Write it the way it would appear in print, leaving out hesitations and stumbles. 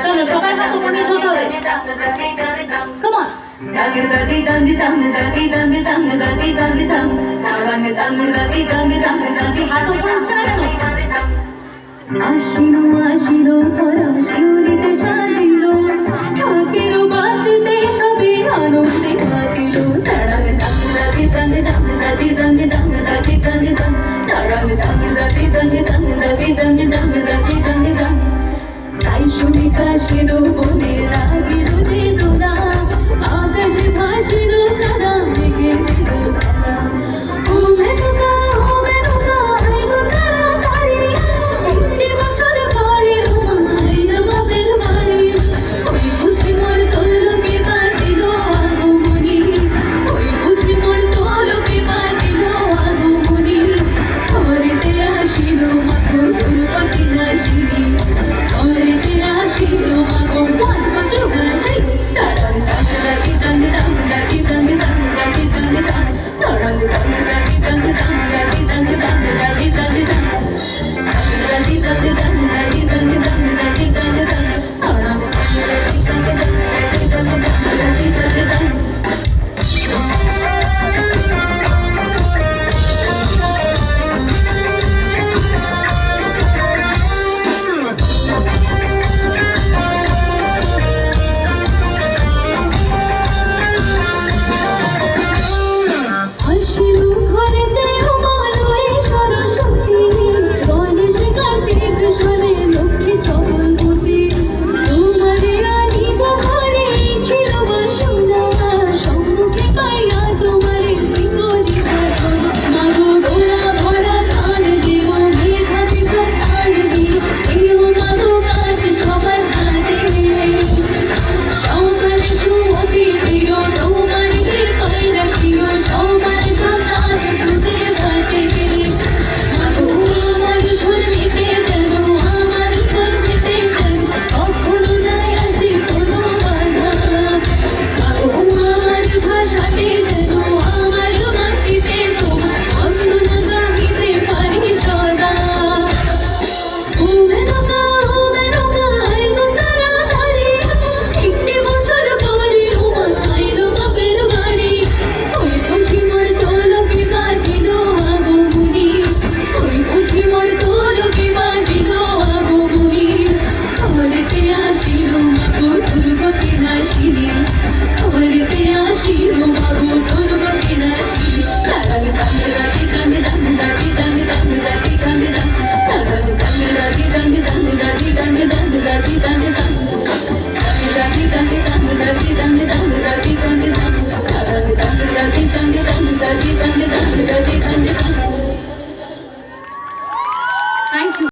চলো সবার হাত উপর নিয়ে চলতে হবে। Come on. হাত উপর উঠছে না কেন? আসিলো আসিলো ধরা শিউলিতে সাজিল ঠাকের বাতিতে সবে আনন্দে মাতিল তাড়াং দাং দাদি দাং দাং দাদি দাং দাং দাদি দাং